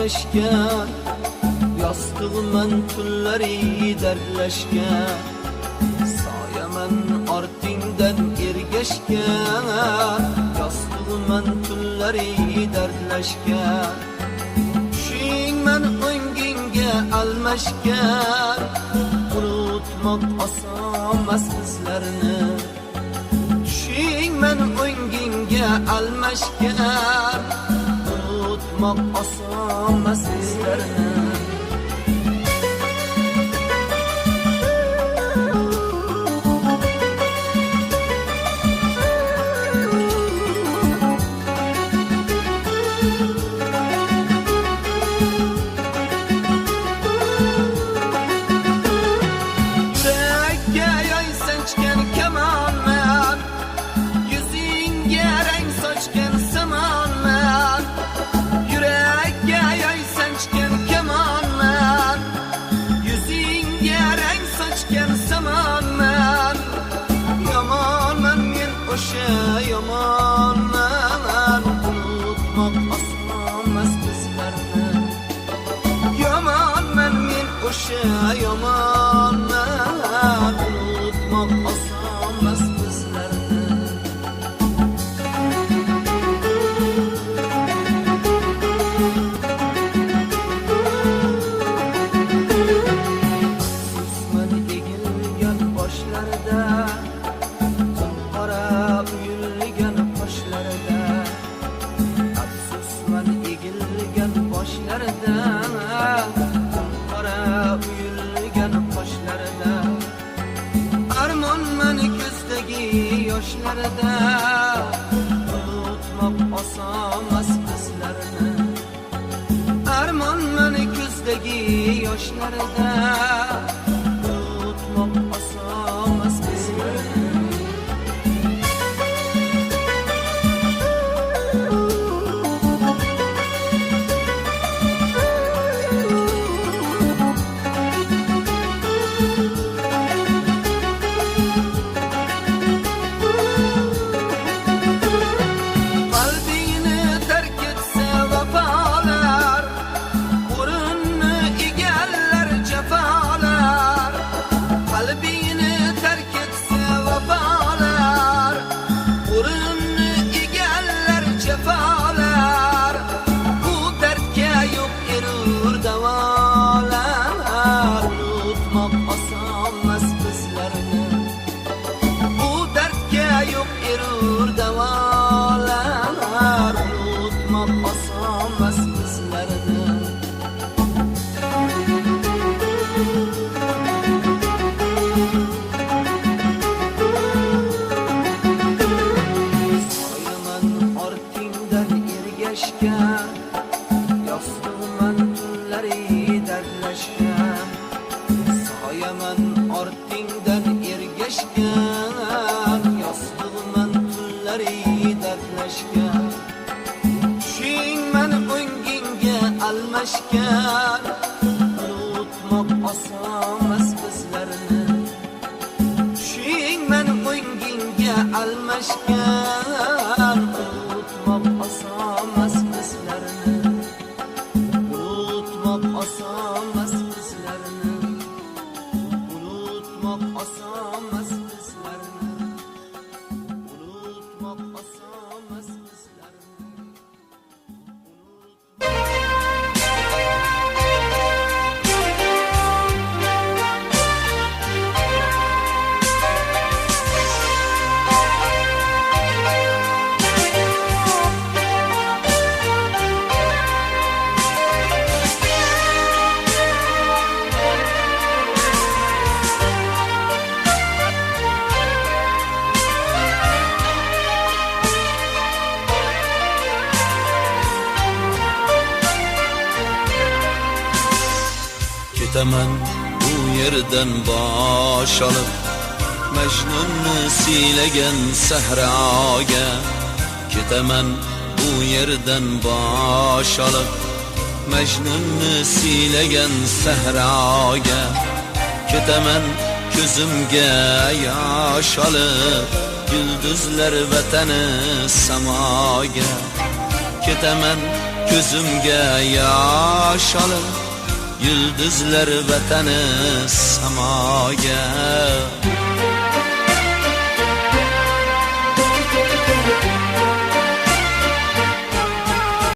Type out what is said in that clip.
ergashgan, yostig'iman tunlari dardlashgan, soyaman ortingdan ergashgan, yostig'iman tunlari dardlashgan, tushingman o'ngingga almashgan, unutmoq osonmas bizlarni, tushingman o'ngingga almashgan, unutmoq osonmas bizlarni. Yamanman, unutmoq osonmas bizlarni. Yamanman men o'sha yamanman, unutmoq osonmas bizlarni. Afsusman egilgan boshlarida, yoshlarida unutmoq osonmas bizlarni. Armonman ko'zdagi yoshlarida unutmoq osonmas bizlarni. Yostig'iman tunlari dardlashgan, soyaman ortingdan ergashgan, yostig'iman tunlari dardlashgan, tushingman o'ngingga almashgan, unutmoq osonmas bizlarni. Tushingman o'ngingga almashgan, unutmoq osonmas bizlarni. Unutmoq osonmas bizlarni. Unutmoq osonmas bizlarni. Unutmoq osonmas bizlarni. Ketaman bu yerdan bosh olib, Majnunni siylagan sahroga. Ketaman bu yerdan bosh olib, Majnunni siylagan sahroga. Ketaman ko'zimga yosh olib, yulduzlar vatani samoga. Ketaman ko'zimga yosh olib, yulduzlar vatani samoga.